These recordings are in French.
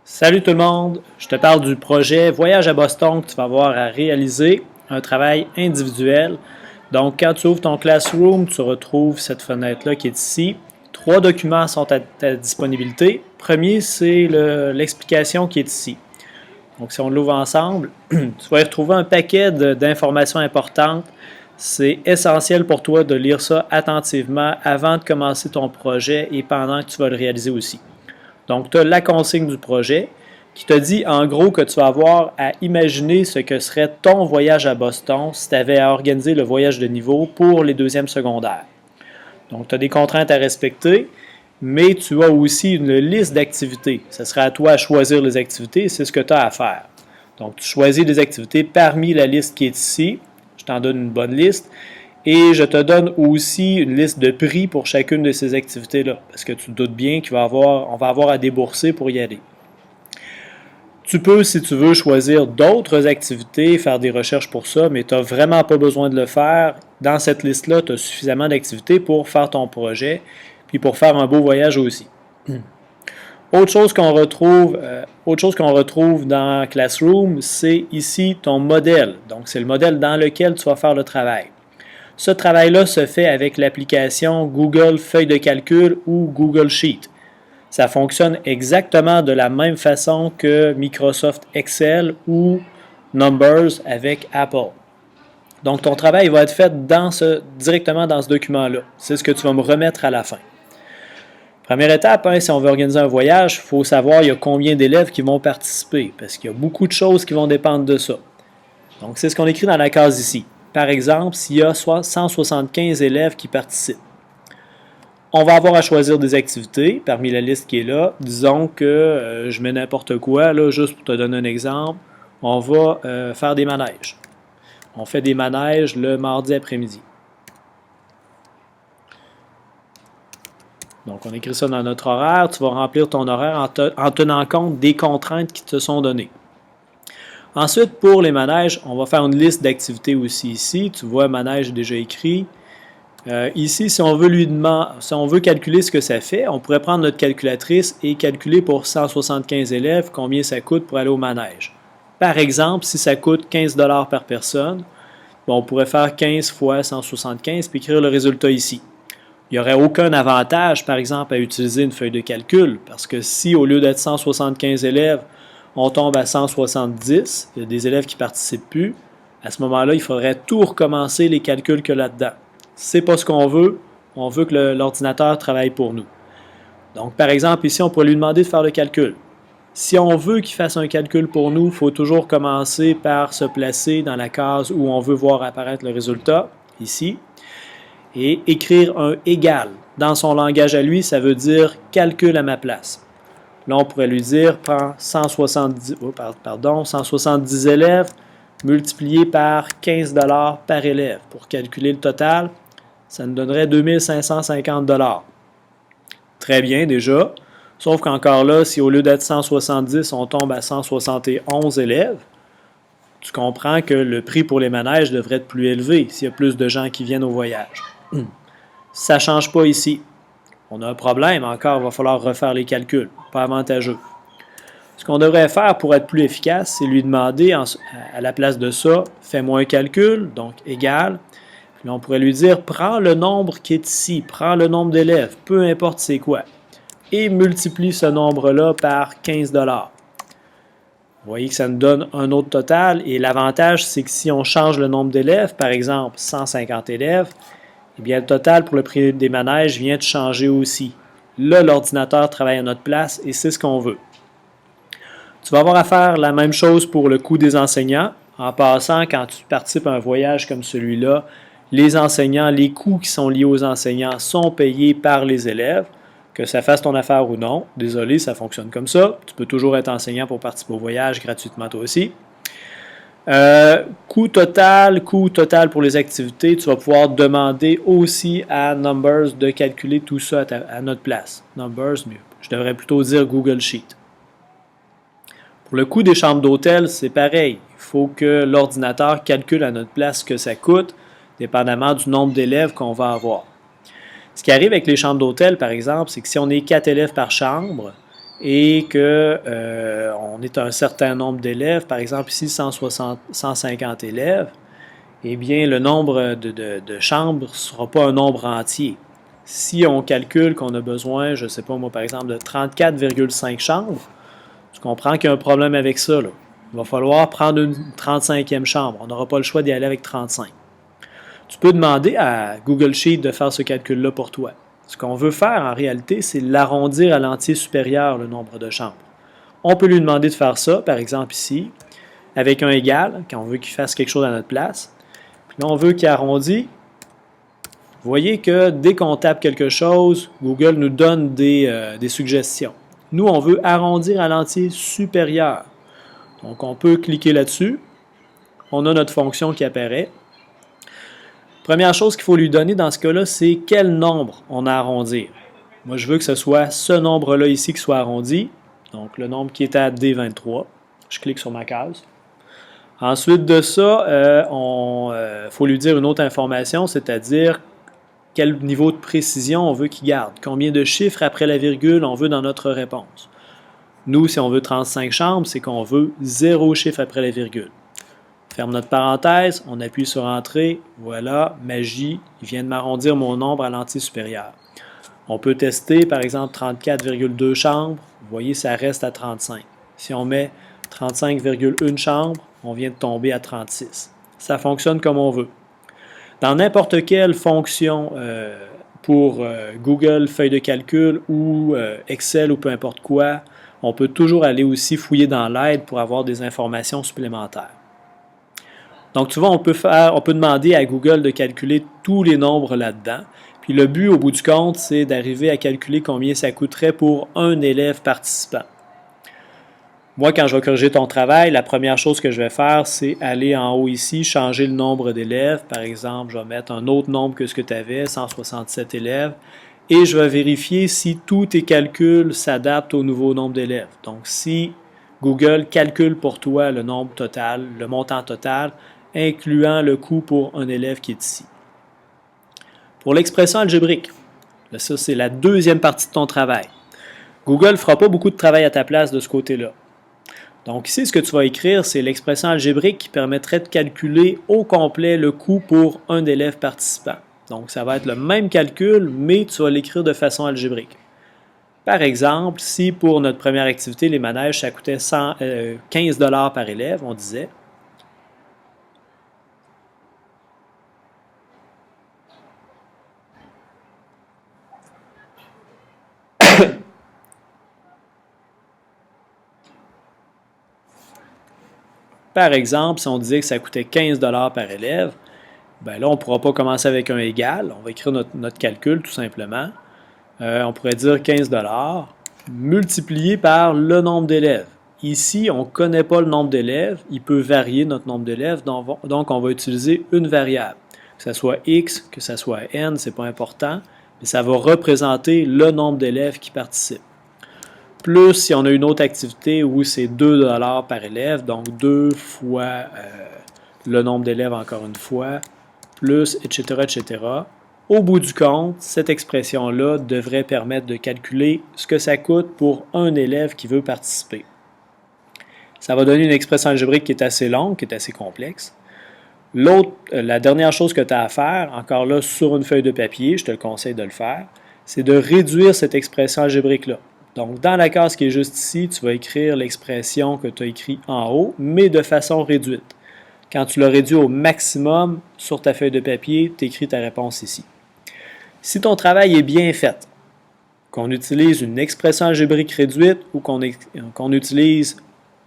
Salut tout le monde, je te parle du projet Voyage à Boston que tu vas avoir à réaliser, un travail individuel. Donc quand tu ouvres ton Classroom, tu retrouves cette fenêtre-là qui est ici. Trois documents sont à ta disponibilité. Premier, c'est l'explication qui est ici. Donc si on l'ouvre ensemble, tu vas y retrouver un paquet d'informations importantes. C'est essentiel pour toi de lire ça attentivement avant de commencer ton projet et pendant que tu vas le réaliser aussi. Donc, tu as la consigne du projet qui te dit en gros que tu vas avoir à imaginer ce que serait ton voyage à Boston si tu avais à organiser le voyage de niveau pour les deuxièmes secondaires. Donc, tu as des contraintes à respecter, mais tu as aussi une liste d'activités. Ce sera à toi à choisir les activités, c'est ce que tu as à faire. Donc, tu choisis des activités parmi la liste qui est ici. Je t'en donne une bonne liste. Et je te donne aussi une liste de prix pour chacune de ces activités-là, parce que tu te doutes bien qu'on va avoir à débourser pour y aller. Tu peux, si tu veux, choisir d'autres activités, faire des recherches pour ça, mais tu n'as vraiment pas besoin de le faire. Dans cette liste-là, tu as suffisamment d'activités pour faire ton projet, puis pour faire un beau voyage aussi. Autre chose qu'on retrouve dans Classroom, c'est ici ton modèle. Donc, c'est le modèle dans lequel tu vas faire le travail. Ce travail-là se fait avec l'application Google Feuille de calcul ou Google Sheet. Ça fonctionne exactement de la même façon que Microsoft Excel ou Numbers avec Apple. Donc, ton travail va être fait directement dans ce document-là. C'est ce que tu vas me remettre à la fin. Première étape, si on veut organiser un voyage, il faut savoir il y a combien d'élèves qui vont participer, parce qu'il y a beaucoup de choses qui vont dépendre de ça. Donc, c'est ce qu'on écrit dans la case ici. Par exemple, s'il y a 175 élèves qui participent, on va avoir à choisir des activités parmi la liste qui est là. Disons que je mets n'importe quoi, là, juste pour te donner un exemple. On va faire des manèges. On fait des manèges le mardi après-midi. Donc, on écrit ça dans notre horaire. Tu vas remplir ton horaire en tenant compte des contraintes qui te sont données. Ensuite, pour les manèges, on va faire une liste d'activités aussi ici. Tu vois, manège déjà écrit. Ici, si on veut calculer ce que ça fait, on pourrait prendre notre calculatrice et calculer pour 175 élèves combien ça coûte pour aller au manège. Par exemple, si ça coûte 15 $ par personne, on pourrait faire 15 fois 175 puis écrire le résultat ici. Il n'y aurait aucun avantage, par exemple, à utiliser une feuille de calcul, parce que si au lieu d'être 175 élèves, on tombe à 170, il y a des élèves qui ne participent plus, à ce moment-là, il faudrait tout recommencer les calculs que là-dedans. C'est pas ce qu'on veut, on veut que l'ordinateur travaille pour nous. Donc, par exemple, ici, on pourrait lui demander de faire le calcul. Si on veut qu'il fasse un calcul pour nous, il faut toujours commencer par se placer dans la case où on veut voir apparaître le résultat, ici, et écrire un égal. Dans son langage à lui, ça veut dire calcul à ma place. Là, on pourrait lui dire, prends 170 élèves multiplié par 15 $ par élève. Pour calculer le total, ça nous donnerait 2550 $. Très bien déjà, sauf qu'encore là, si au lieu d'être 170, on tombe à 171 élèves, tu comprends que le prix pour les manèges devrait être plus élevé s'il y a plus de gens qui viennent au voyage. Ça ne change pas ici. On a un problème encore, il va falloir refaire les calculs. Pas avantageux. Ce qu'on devrait faire pour être plus efficace, c'est lui demander à la place de ça, fais-moi un calcul, donc égal. Puis là, on pourrait lui dire, prends le nombre qui est ici, prends le nombre d'élèves, peu importe c'est quoi, et multiplie ce nombre-là par 15 $. Vous voyez que ça nous donne un autre total, et l'avantage, c'est que si on change le nombre d'élèves, par exemple 150 élèves, eh bien le total pour le prix des manèges vient de changer aussi. Là, l'ordinateur travaille à notre place, et c'est ce qu'on veut. Tu vas avoir à faire la même chose pour le coût des enseignants. En passant, quand tu participes à un voyage comme celui-là, les enseignants, les coûts qui sont liés aux enseignants sont payés par les élèves, que ça fasse ton affaire ou non. Désolé, ça fonctionne comme ça. Tu peux toujours être enseignant pour participer au voyage gratuitement toi aussi. Coût total pour les activités, tu vas pouvoir demander aussi à Numbers de calculer tout ça à notre place. Numbers, mais je devrais plutôt dire Google Sheet. Pour le coût des chambres d'hôtel, c'est pareil. Il faut que l'ordinateur calcule à notre place ce que ça coûte, dépendamment du nombre d'élèves qu'on va avoir. Ce qui arrive avec les chambres d'hôtel, par exemple, c'est que si on est 4 élèves par chambre, et que on est un certain nombre d'élèves, par exemple ici 150 élèves, eh bien le nombre de chambres ne sera pas un nombre entier. Si on calcule qu'on a besoin, je ne sais pas moi par exemple, de 34,5 chambres, tu comprends qu'il y a un problème avec ça, là. Il va falloir prendre une 35e chambre. On n'aura pas le choix d'y aller avec 35. Tu peux demander à Google Sheet de faire ce calcul-là pour toi. Ce qu'on veut faire en réalité, c'est l'arrondir à l'entier supérieur, le nombre de chambres. On peut lui demander de faire ça, par exemple ici, avec un égal, quand on veut qu'il fasse quelque chose à notre place. Puis là, on veut qu'il arrondisse. Vous voyez que dès qu'on tape quelque chose, Google nous donne des suggestions. Nous, on veut arrondir à l'entier supérieur. Donc, on peut cliquer là-dessus. On a notre fonction qui apparaît. Première chose qu'il faut lui donner dans ce cas-là, c'est quel nombre on a à arrondir. Moi, je veux que ce soit ce nombre-là ici qui soit arrondi. Donc, le nombre qui est à D23. Je clique sur ma case. Ensuite de ça, faut lui dire une autre information, c'est-à-dire quel niveau de précision on veut qu'il garde. Combien de chiffres après la virgule on veut dans notre réponse. Nous, si on veut 35 chambres, c'est qu'on veut 0 chiffre après la virgule. Ferme notre parenthèse, on appuie sur Entrée, voilà, magie, il vient de m'arrondir mon nombre à l'entier supérieur. On peut tester, par exemple, 34,2 chambres, vous voyez, ça reste à 35. Si on met 35,1 chambres, on vient de tomber à 36. Ça fonctionne comme on veut. Dans n'importe quelle fonction pour Google, feuille de calcul ou Excel ou peu importe quoi, on peut toujours aller aussi fouiller dans l'aide pour avoir des informations supplémentaires. Donc, tu vois, on peut demander à Google de calculer tous les nombres là-dedans. Puis le but, au bout du compte, c'est d'arriver à calculer combien ça coûterait pour un élève participant. Moi, quand je vais corriger ton travail, la première chose que je vais faire, c'est aller en haut ici, changer le nombre d'élèves. Par exemple, je vais mettre un autre nombre que ce que tu avais, 167 élèves. Et je vais vérifier si tous tes calculs s'adaptent au nouveau nombre d'élèves. Donc, si Google calcule pour toi le nombre total, le montant total, incluant le coût pour un élève qui est ici. Pour l'expression algébrique, ça c'est la deuxième partie de ton travail. Google ne fera pas beaucoup de travail à ta place de ce côté-là. Donc ici, ce que tu vas écrire, c'est l'expression algébrique qui permettrait de calculer au complet le coût pour un élève participant. Donc ça va être le même calcul, mais tu vas l'écrire de façon algébrique. Par exemple, si pour notre première activité, les manèges, ça coûtait 15 $ par élève, on disait, par exemple, si on disait que ça coûtait 15 $ par élève, ben là, on ne pourra pas commencer avec un égal. On va écrire notre calcul tout simplement. On pourrait dire 15 $ multiplié par le nombre d'élèves. Ici, on ne connaît pas le nombre d'élèves. Il peut varier notre nombre d'élèves. Donc, on va utiliser une variable. Que ce soit x, que ce soit n, ce n'est pas important. Mais ça va représenter le nombre d'élèves qui participent. Plus si on a une autre activité où c'est 2 $ par élève, donc 2 fois le nombre d'élèves encore une fois, plus, etc., etc. Au bout du compte, cette expression-là devrait permettre de calculer ce que ça coûte pour un élève qui veut participer. Ça va donner une expression algébrique qui est assez longue, qui est assez complexe. La dernière chose que tu as à faire, encore là sur une feuille de papier, je te le conseille de le faire, c'est de réduire cette expression algébrique-là. Donc, dans la case qui est juste ici, tu vas écrire l'expression que tu as écrite en haut, mais de façon réduite. Quand tu l'as réduit au maximum sur ta feuille de papier, tu écris ta réponse ici. Si ton travail est bien fait, qu'on utilise une expression algébrique réduite ou qu'on utilise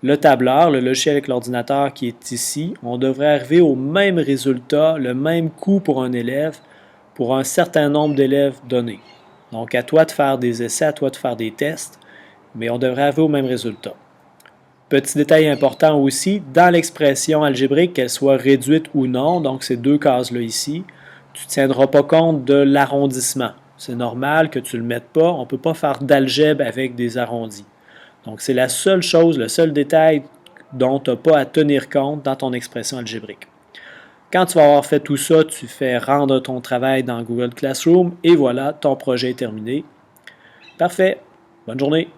le tableur, le logiciel avec l'ordinateur qui est ici, on devrait arriver au même résultat, le même coût pour un élève, pour un certain nombre d'élèves donnés. Donc, à toi de faire des essais, à toi de faire des tests, mais on devrait arriver au même résultat. Petit détail important aussi, dans l'expression algébrique, qu'elle soit réduite ou non, donc ces deux cases-là ici, tu ne tiendras pas compte de l'arrondissement. C'est normal que tu ne le mettes pas, on ne peut pas faire d'algèbre avec des arrondis. Donc, c'est la seule chose, le seul détail dont tu n'as pas à tenir compte dans ton expression algébrique. Quand tu vas avoir fait tout ça, tu fais rendre ton travail dans Google Classroom et voilà, ton projet est terminé. Parfait. Bonne journée.